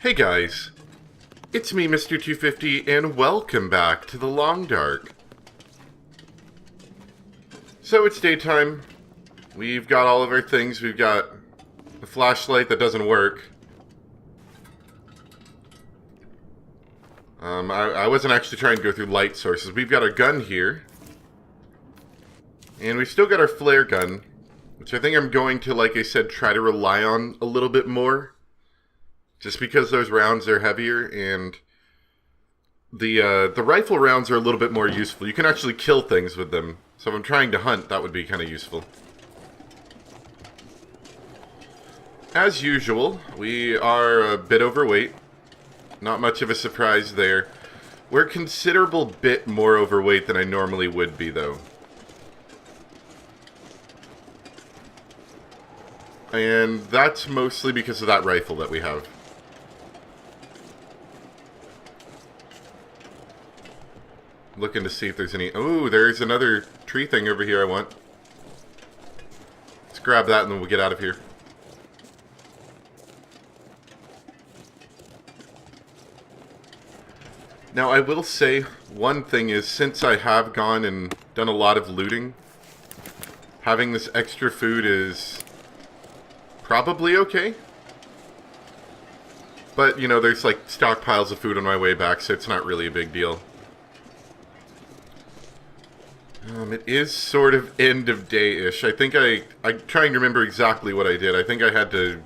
Hey guys, it's me Mr. 250 and welcome back to the Long Dark. So it's daytime, we've got all of our things, we've got a flashlight that doesn't work. I wasn't actually trying to go through light sources. We've got our gun here. And we've still got our flare gun, which I think I'm going to, like I said, try to rely on a little bit more. Just because those rounds are heavier, and the rifle rounds are a little bit more useful. You can actually kill things with them. So if I'm trying to hunt, that would be kind of useful. As usual, we are a bit overweight. Not much of a surprise there. We're a considerable bit more overweight than I normally would be, though. And that's mostly because of that rifle that we have. Looking to see if there's any... Oh, there's another tree thing over here I want. Let's grab that and then we'll get out of here. Now, I will say, one thing is, since I have gone and done a lot of looting, having this extra food is probably okay. But, you know, there's like stockpiles of food on my way back, so it's not really a big deal. It is sort of end of day-ish. I think I'm trying to remember exactly what I did. I think I had to...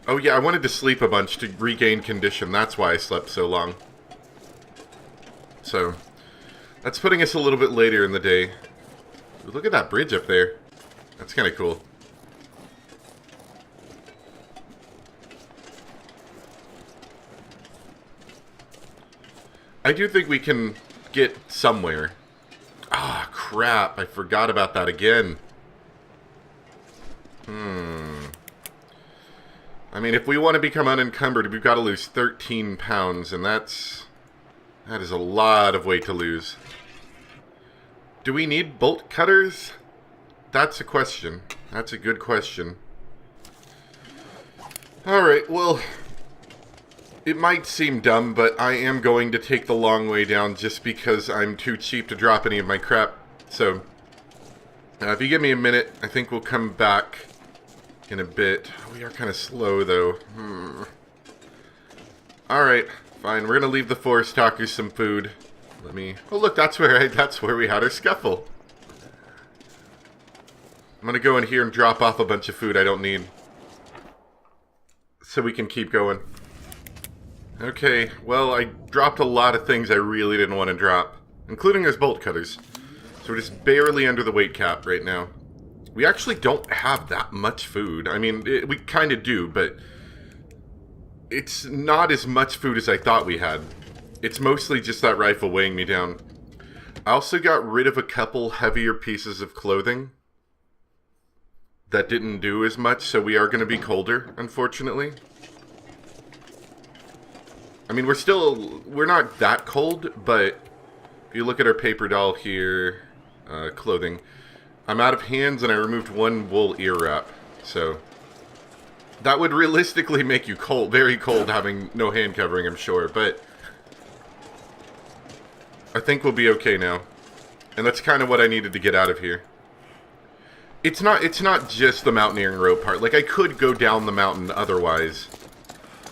Oh yeah, I wanted to sleep a bunch to regain condition. That's why I slept so long. So, that's putting us a little bit later in the day. Ooh, look at that bridge up there. That's kind of cool. I do think we can get somewhere. Ah, crap. I forgot about that again. I mean, if we want to become unencumbered, we've got to lose 13 pounds, and that is a lot of weight to lose. Do we need bolt cutters? That's a question. That's a good question. Alright, well, it might seem dumb, but I am going to take the long way down just because I'm too cheap to drop any of my crap. So, if you give me a minute, I think we'll come back in a bit. We are kind of slow, though. Alright, fine. We're going to leave the forest talkers some food. Let me... Oh, look, that's where we had our scuffle. I'm going to go in here and drop off a bunch of food I don't need, so we can keep going. Okay, well, I dropped a lot of things I really didn't want to drop, including those bolt cutters. So we're just barely under the weight cap right now. We actually don't have that much food. I mean, we kind of do, but it's not as much food as I thought we had. It's mostly just that rifle weighing me down. I also got rid of a couple heavier pieces of clothing that didn't do as much, so we are going to be colder, unfortunately. I mean, we're not that cold, but if you look at our paper doll here, clothing, I'm out of hands and I removed one wool ear wrap, so that would realistically make you cold, very cold, having no hand covering, I'm sure, but I think we'll be okay now, and that's kind of what I needed to get out of here. It's not just the mountaineering rope part. Like, I could go down the mountain otherwise.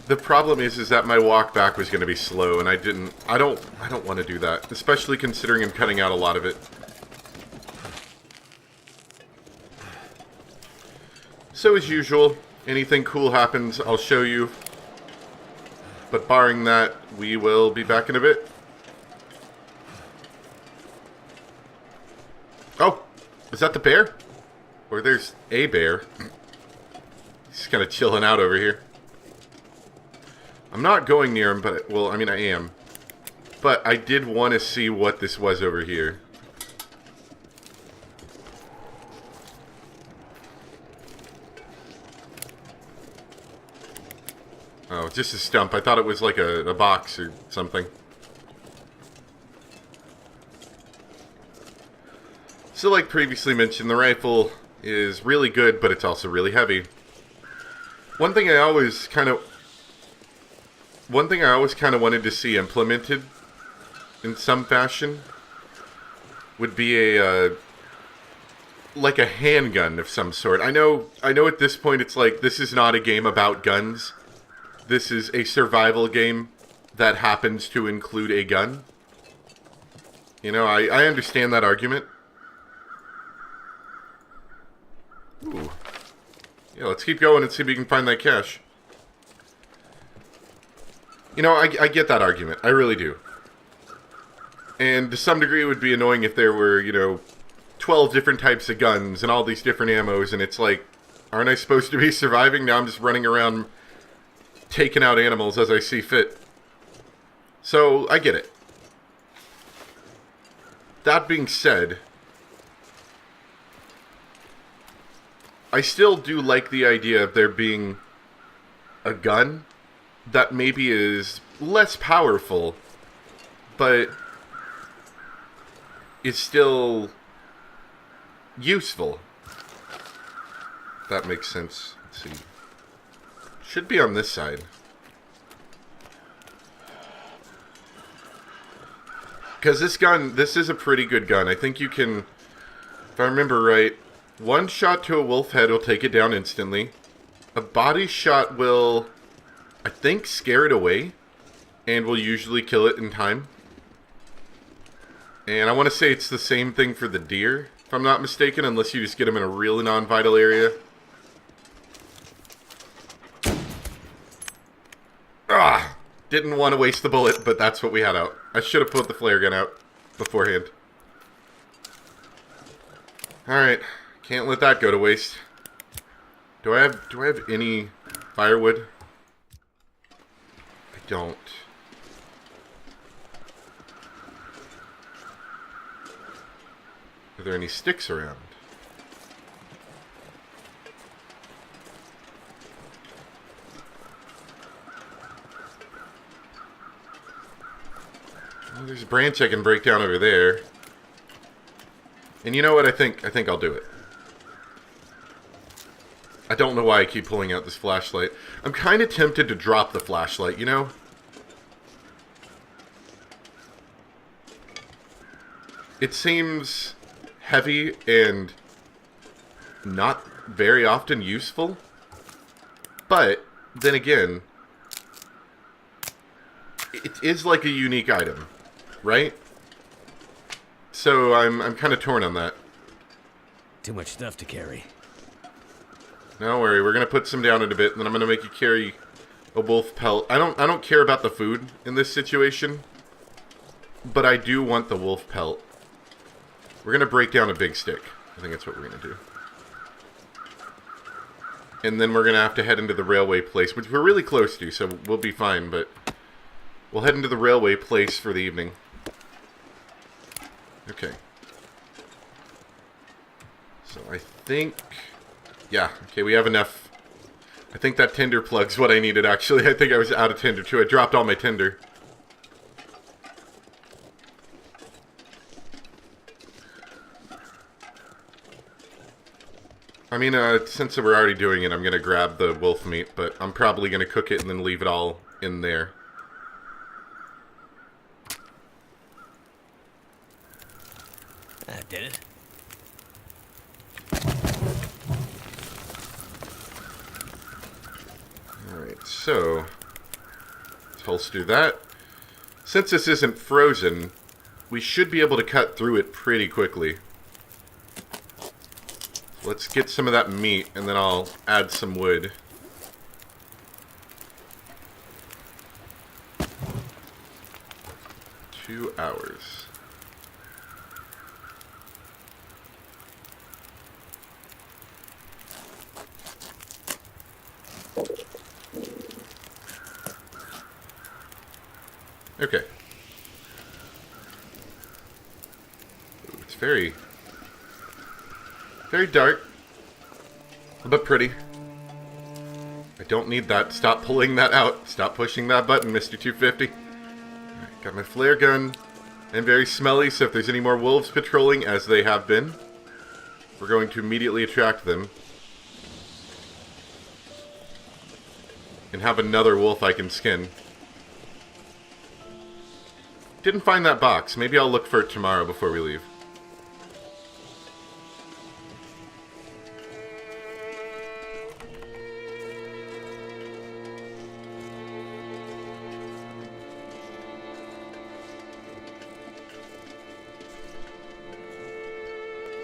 The problem is that my walk back was going to be slow, and I don't want to do that, especially considering I'm cutting out a lot of it. So as usual, anything cool happens, I'll show you. But barring that, we will be back in a bit. Oh, is that the bear? Or there's a bear. He's kind of chilling out over here. I'm not going near him, but, well, I mean, I am. But I did want to see what this was over here. Oh, just a stump. I thought it was like a box or something. So like previously mentioned, the rifle is really good, but it's also really heavy. One thing I always kind of one thing I always kind of wanted to see implemented in some fashion would be like a handgun of some sort. I know at this point it's like, this is not a game about guns. This is a survival game that happens to include a gun. You know, I understand that argument. Ooh. Yeah, let's keep going and see if we can find that cache. You know, I get that argument. I really do. And to some degree it would be annoying if there were, you know, 12 different types of guns and all these different ammos, and it's like, aren't I supposed to be surviving? Now I'm just running around taking out animals as I see fit. So, I get it. That being said, I still do like the idea of there being a gun that maybe is less powerful, but is still useful. That makes sense. Let's see. Should be on this side. Because this gun, this is a pretty good gun. I think you can, if I remember right, one shot to a wolf head will take it down instantly. A body shot will, I think, scare it away, and will usually kill it in time. And I want to say it's the same thing for the deer, if I'm not mistaken, unless you just get them in a really non-vital area. Ah! Didn't want to waste the bullet, but that's what we had out. I should have put the flare gun out beforehand. Alright. Can't let that go to waste. Do I have any firewood? I don't. Are there any sticks around? Well, there's a branch I can break down over there. And you know what? I think I'll do it. I don't know why I keep pulling out this flashlight. I'm kind of tempted to drop the flashlight, you know? It seems heavy and not very often useful. But, then again, it is like a unique item, right? So I'm kind of torn on that. Too much stuff to carry. Don't worry, we're gonna put some down in a bit, and then I'm gonna make you carry a wolf pelt. I don't care about the food in this situation, but I do want the wolf pelt. We're gonna break down a big stick. I think that's what we're gonna do. And then we're gonna have to head into the railway place, which we're really close to, so we'll be fine, but we'll head into the railway place for the evening. Okay. So I think... yeah, okay, we have enough. I think that tinder plug's what I needed, actually. I think I was out of tinder, too. I dropped all my tinder. I mean, since we're already doing it, I'm going to grab the wolf meat, but I'm probably going to cook it and then leave it all in there. That did it. Alright, so let's do that. Since this isn't frozen, we should be able to cut through it pretty quickly. Let's get some of that meat, and then I'll add some wood. Two hours. Okay. Ooh, it's very dark, but pretty. I don't need that. Stop pulling that out. Stop pushing that button, Mr. 250. Right, got my flare gun. I'm very smelly, so if there's any more wolves patrolling, as they have been, we're going to immediately attract them. And have another wolf I can skin. Didn't find that box. Maybe I'll look for it tomorrow before we leave.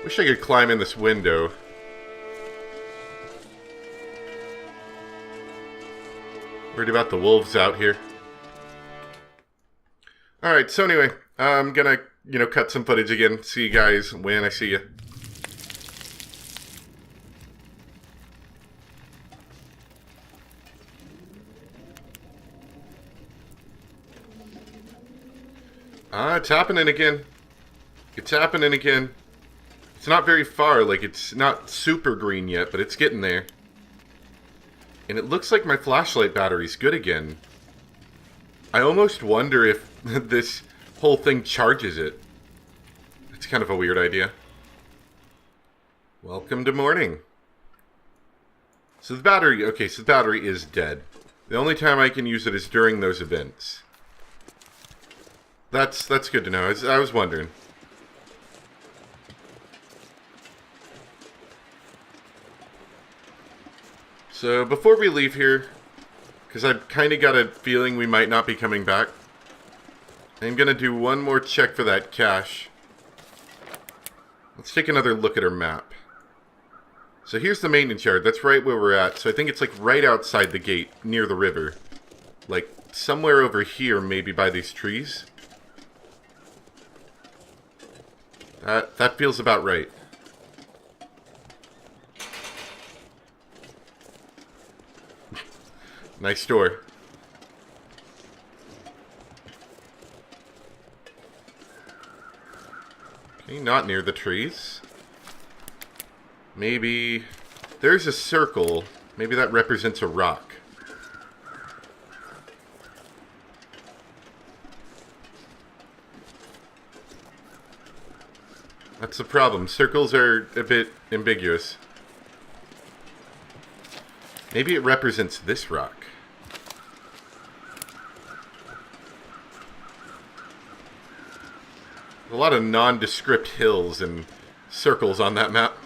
Wish I could climb in this window. Worried about the wolves out here. Alright, so anyway, I'm gonna, cut some footage again. See you guys when I see you. It's happening again. It's happening again. It's not very far, like it's not super green yet, but it's getting there. And it looks like my flashlight battery's good again. I almost wonder if this whole thing charges it. It's kind of a weird idea. Welcome to morning. So the battery is dead. The only time I can use it is during those events. That's good to know. I was wondering. So before we leave here, because I've kind of got a feeling we might not be coming back, I'm going to do one more check for that cache. Let's take another look at our map. So here's the maintenance yard. That's right where we're at. So I think it's like right outside the gate, near the river. Like somewhere over here, maybe by these trees. That feels about right. Nice door. Okay, not near the trees. Maybe... There's a circle. Maybe that represents a rock. That's the problem. Circles are a bit ambiguous. Maybe it represents this rock. A lot of nondescript hills and circles on that map.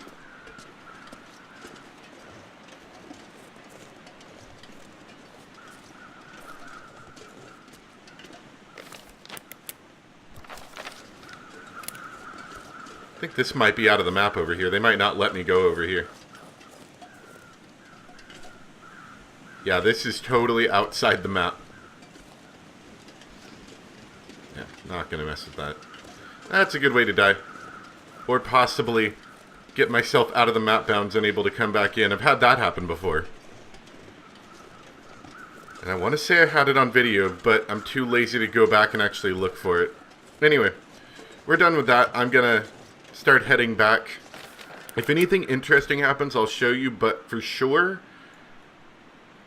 I think this might be out of the map over here. They might not let me go over here. Yeah, this is totally outside the map. Yeah, not gonna mess with that. That's a good way to die. Or possibly get myself out of the map bounds and able to come back in. I've had that happen before. And I want to say I had it on video, but I'm too lazy to go back and actually look for it. Anyway, we're done with that. I'm gonna start heading back. If anything interesting happens, I'll show you, but for sure...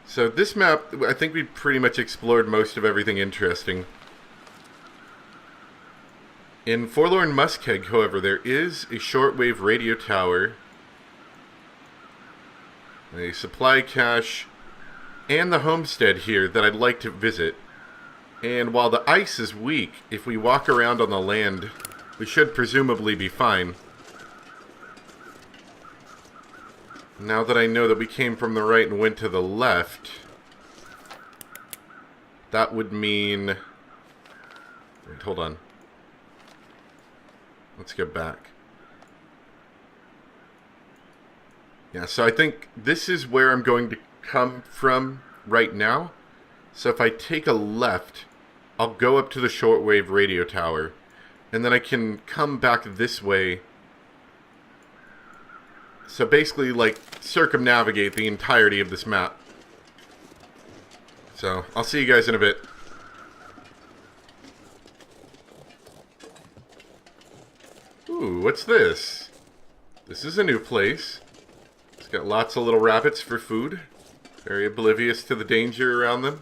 So this map, I think we pretty much explored most of everything interesting. In Forlorn Muskeg, however, there is a shortwave radio tower, a supply cache, and the homestead here that I'd like to visit. And while the ice is weak, if we walk around on the land, we should presumably be fine. Now that I know that we came from the right and went to the left, that would mean... Wait, hold on. Let's get back. Yeah, so I think this is where I'm going to come from right now. So if I take a left, I'll go up to the shortwave radio tower. And then I can come back this way. So basically, like, circumnavigate the entirety of this map. So, I'll see you guys in a bit. Ooh, what's this? This is a new place. It's got lots of little rabbits for food. Very oblivious to the danger around them.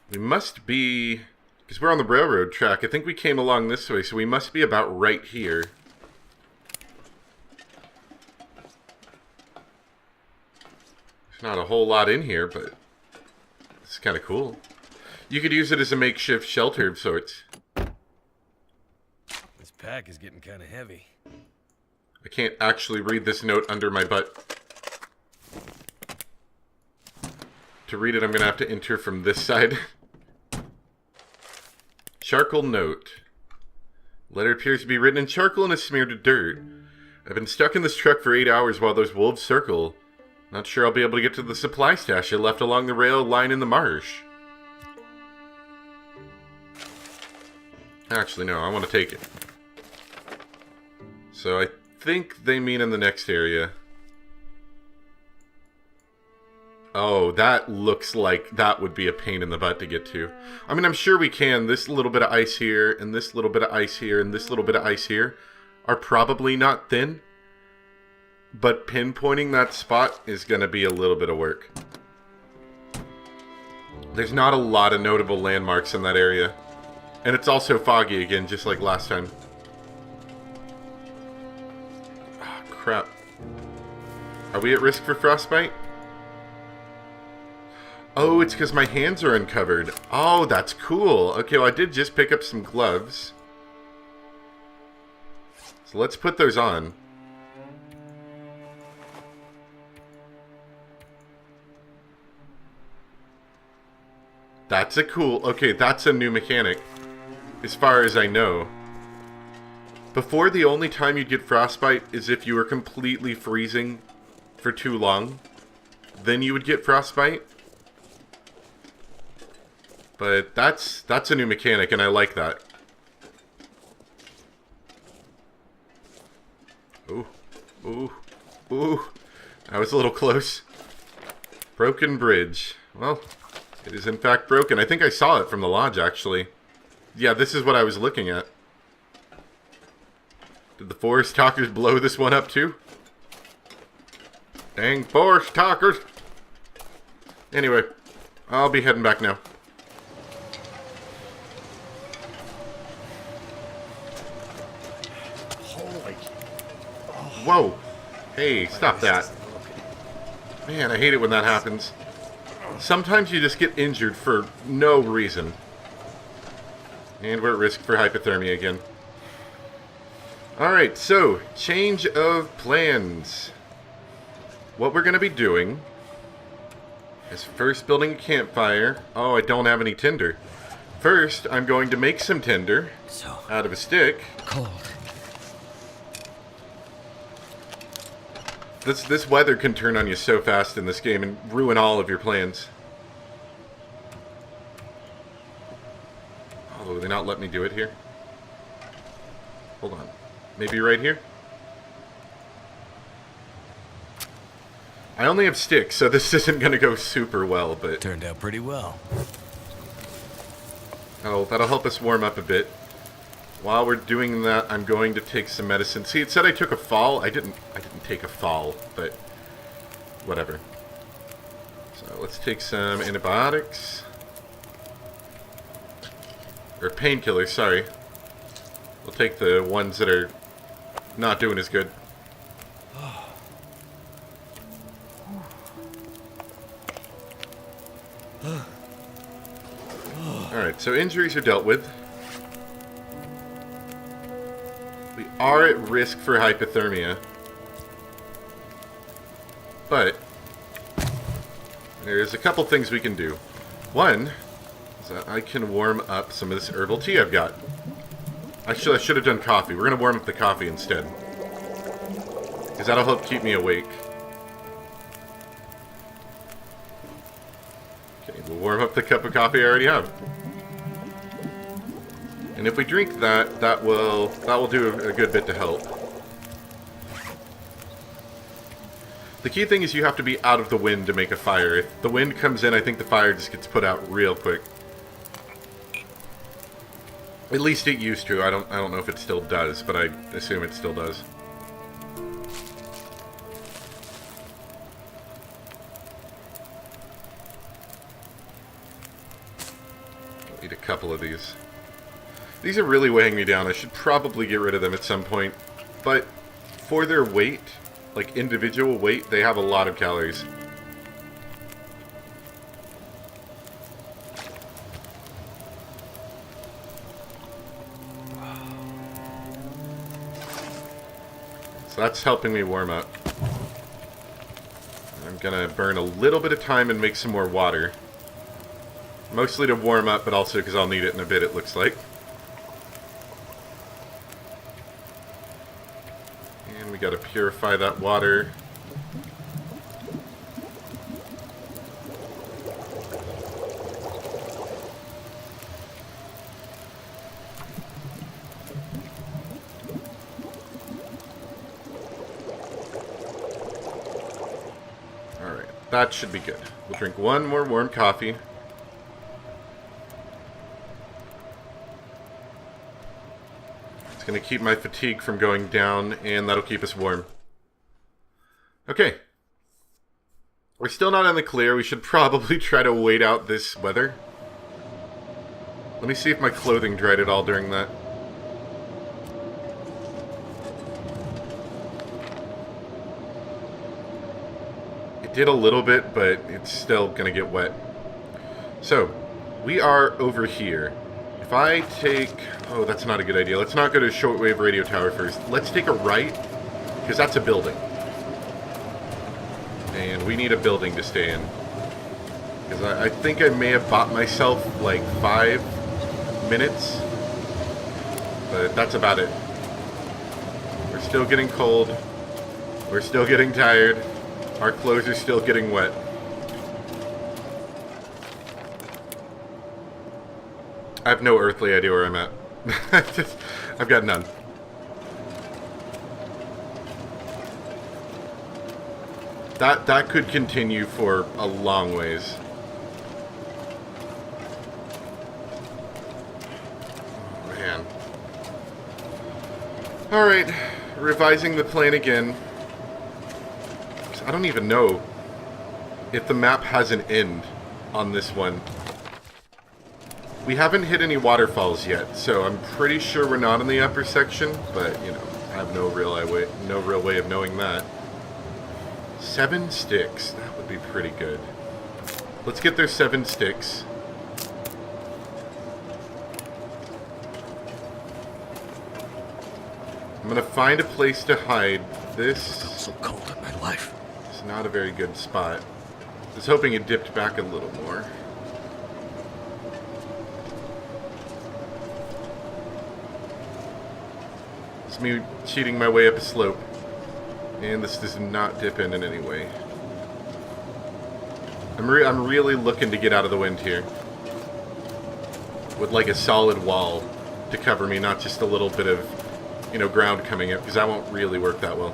We must be... Because we're on the railroad track. I think we came along this way, so we must be about right here. Not a whole lot in here, but it's kind of cool. You could use it as a makeshift shelter of sorts. This pack is getting kind of heavy. I can't actually read this note under my butt. To read it, I'm going to have to enter from this side. Charcoal note. Letter appears to be written in charcoal and is smeared with dirt. I've been stuck in this truck for 8 hours while those wolves circle. Not sure I'll be able to get to the supply stash I left along the rail line in the marsh. Actually, no, I want to take it. So I think they mean in the next area. Oh, that looks like that would be a pain in the butt to get to. I mean, I'm sure we can. This little bit of ice here, and this little bit of ice here, and this little bit of ice here are probably not thin. But pinpointing that spot is going to be a little bit of work. There's not a lot of notable landmarks in that area. And it's also foggy again, just like last time. Ah, crap. Are we at risk for frostbite? Oh, it's because my hands are uncovered. Oh, that's cool. Okay, well, I did just pick up some gloves. So let's put those on. That's a cool... Okay, that's a new mechanic. As far as I know. Before, the only time you'd get frostbite is if you were completely freezing for too long. Then you would get frostbite. But that's a new mechanic, and I like that. Ooh. Ooh. Ooh. That was a little close. Broken bridge. Well, it is in fact broken. I think I saw it from the lodge, actually. Yeah, this is what I was looking at. Did the forest talkers blow this one up too? Dang forest talkers! Anyway, I'll be heading back now. Holy. Whoa! Hey, stop that. Man, I hate it when that happens. Sometimes you just get injured for no reason. And we're at risk for hypothermia again. Alright, so, change of plans. What we're going to be doing is first building a campfire. Oh, I don't have any tinder. First, I'm going to make some tinder out of a stick. Cold. This weather can turn on you so fast in this game and ruin all of your plans. Oh, will they not let me do it here? Hold on. Maybe right here? I only have sticks, so this isn't going to go super well, but... Turned out pretty well. Oh, that'll help us warm up a bit. While we're doing that, I'm going to take some medicine. See, it said I took a fall. I didn't take a fall, but whatever. So let's take some antibiotics. Or painkillers, sorry. We'll take the ones that are not doing as good. Alright, so injuries are dealt with. We are at risk for hypothermia. But there's a couple things we can do. One is that I can warm up some of this herbal tea I've got. Actually, I should have done coffee. We're going to warm up the coffee instead. Because that'll help keep me awake. Okay, we'll warm up the cup of coffee I already have. And if we drink that, that will do a good bit to help. The key thing is you have to be out of the wind to make a fire. If the wind comes in, I think the fire just gets put out real quick. At least it used to. I don't know if it still does, but I assume it still does. I'll eat a couple of these. These are really weighing me down. I should probably get rid of them at some point. But for their weight, like individual weight, they have a lot of calories. so that's helping me warm up. I'm gonna burn a little bit of time and make some more water. Mostly to warm up, but also because I'll need it in a bit, it looks like. And we gotta purify that water. That should be good. We'll drink one more warm coffee. It's going to keep my fatigue from going down, and that'll keep us warm. Okay. We're still not in the clear. We should probably try to wait out this weather. Let me see if my clothing dried at all during that. Did a little bit, but it's still gonna get wet. So, we are over here. If I take... Oh, that's not a good idea. Let's not go to shortwave radio tower first. Let's take a right, because that's a building. And we need a building to stay in. Because I think I may have bought myself, like, 5 minutes. But that's about it. We're still getting cold. We're still getting tired. Our clothes are still getting wet. I have no earthly idea where I'm at. I've got none. That could continue for a long ways. Oh, man. Alright, revising the plan again. I don't even know if the map has an end on this one. We haven't hit any waterfalls yet, so I'm pretty sure we're not in the upper section, but, you know, I have no real way of knowing that. 7 sticks. That would be pretty good. Let's get their 7 sticks. I'm gonna find a place to hide this. I'm so cold in my life. It's not a very good spot. I was hoping it dipped back a little more. It's me cheating my way up a slope. And this does not dip in any way. I'm really looking to get out of the wind here. With like a solid wall to cover me, not just a little bit of, you know, ground coming up, because that won't really work that well.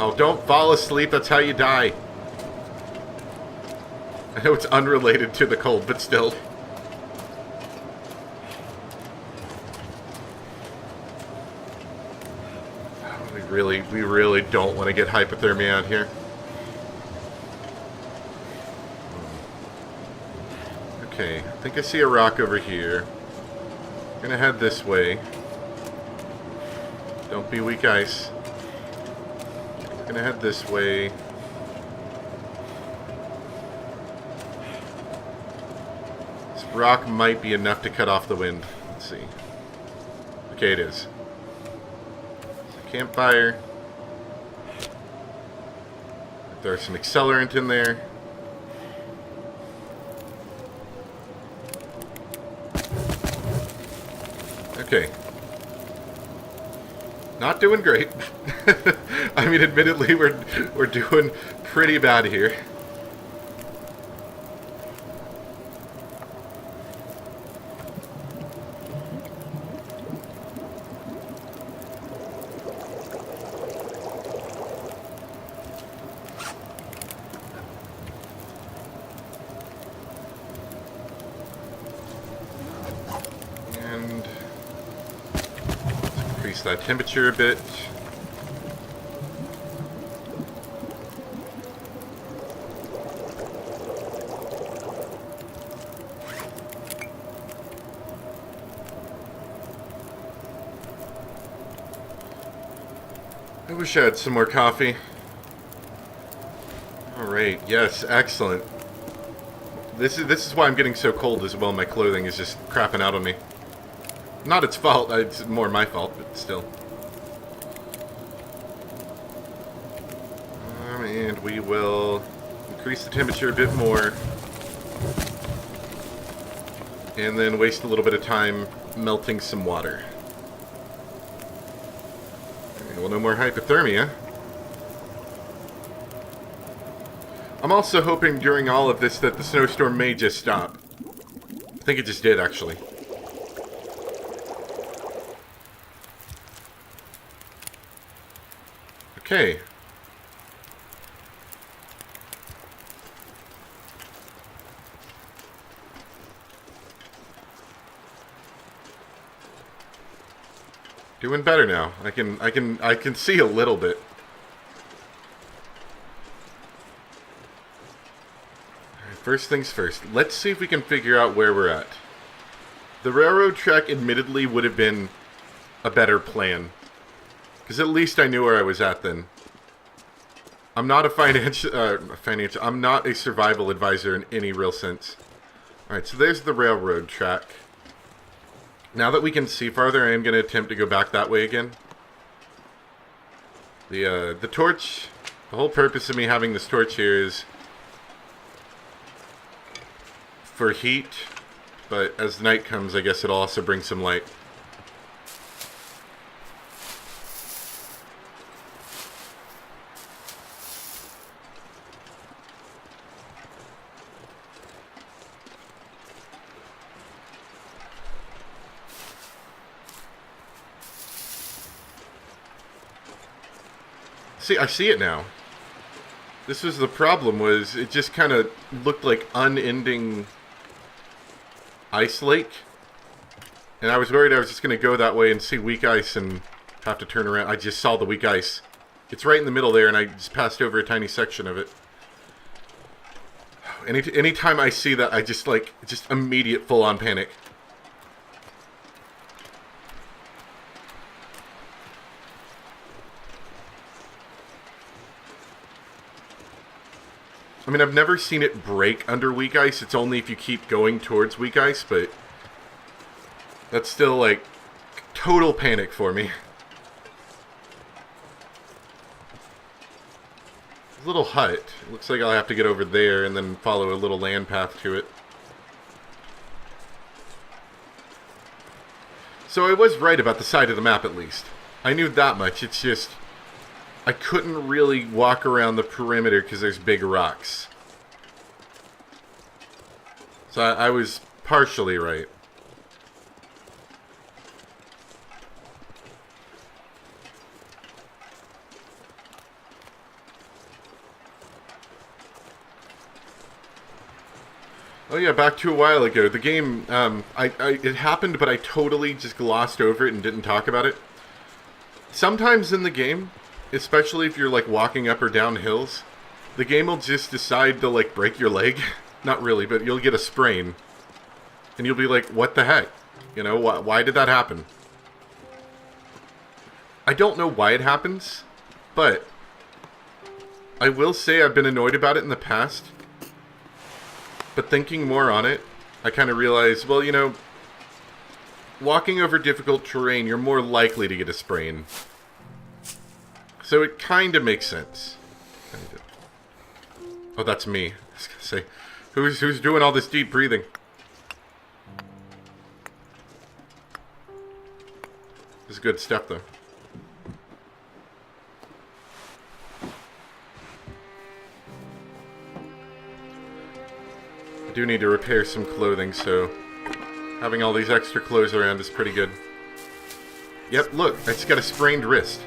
Oh, don't fall asleep, that's how you die. I know it's unrelated to the cold, but still. We really don't want to get hypothermia out here. Okay, I think I see a rock over here. I'm gonna head this way. Don't be weak ice. I'm gonna head this way. This rock might be enough to cut off the wind. Let's see. Okay, it is. Campfire. There's some accelerant in there. Okay. Not doing great. I mean, admittedly, we're doing pretty bad here. Increase that temperature a bit. I wish I had some more coffee. Alright, yes, excellent. This is why I'm getting so cold as well. My clothing is just crapping out on me. Not its fault, it's more my fault, but still. And we will increase the temperature a bit more. And then waste a little bit of time melting some water. Okay, well, no more hypothermia. I'm also hoping during all of this that the snowstorm may just stop. I think it just did, actually. Okay. Doing better now. I can see a little bit. First things first, let's see if we can figure out where we're at. The railroad track admittedly would have been a better plan. Because at least I knew where I was at then. I'm not a I'm not a survival advisor in any real sense. Alright, so there's the railroad track. Now that we can see farther, I am going to attempt to go back that way again. The torch, the whole purpose of me having this torch here is for heat, but as night comes, I guess it'll also bring some light. See, I see it now. This was the problem, was it just kind of looked like unending ice lake. And I was worried I was just going to go that way and see weak ice and have to turn around. I just saw the weak ice. It's right in the middle there, and I just passed over a tiny section of it. Anytime I see that, I just immediate full-on panic. I mean, I've never seen it break under weak ice. It's only if you keep going towards weak ice, but that's still, like, total panic for me. A little hut. Looks like I'll have to get over there and then follow a little land path to it. So I was right about the side of the map, at least. I knew that much. It's just I couldn't really walk around the perimeter because there's big rocks. So I was partially right. Oh yeah, back to a while ago. The game, it happened, but I totally just glossed over it and didn't talk about it. Sometimes in the game, especially if you're like walking up or down hills, the game will just decide to like break your leg. Not really, but you'll get a sprain. And you'll be like, what the heck? You know, why did that happen? I don't know why it happens, but I will say I've been annoyed about it in the past. But thinking more on it, I kind of realized, well, you know, walking over difficult terrain, you're more likely to get a sprain. So it kind of makes sense. Oh, that's me. I was gonna say, who's doing all this deep breathing? This is good stuff, though. I do need to repair some clothing, so having all these extra clothes around is pretty good. Yep, look, I just got a sprained wrist.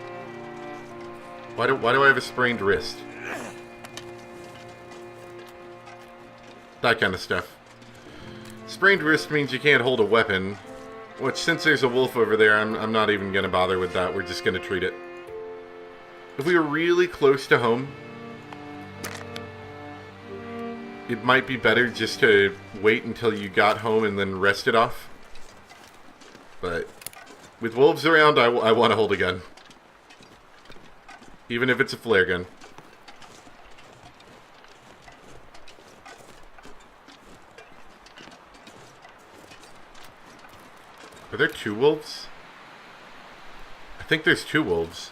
Why do I have a sprained wrist? That kind of stuff. Sprained wrist means you can't hold a weapon, which since there's a wolf over there, I'm not even going to bother with that. We're just going to treat it. If we were really close to home, it might be better just to wait until you got home and then rest it off. But with wolves around, I want to hold a gun. Even if it's a flare gun. Are there 2 wolves? I think there's 2 wolves.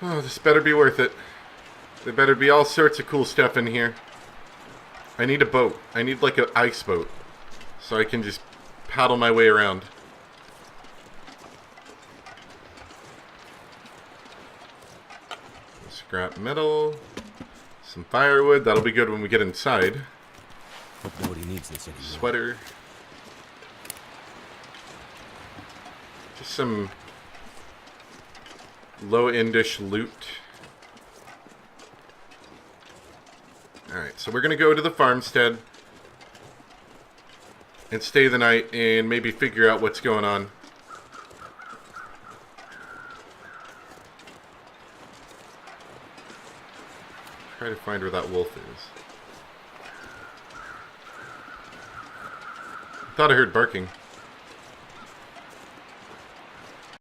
Oh, this better be worth it. There better be all sorts of cool stuff in here. I need a boat. I need like an ice boat. So I can just paddle my way around. Scrap metal. Some firewood. That'll be good when we get inside. Hope nobody needs this anymore. Sweater. Just some low-endish loot. Alright, so we're going to go to the farmstead and stay the night and maybe figure out what's going on. Try to find where that wolf is. I thought I heard barking.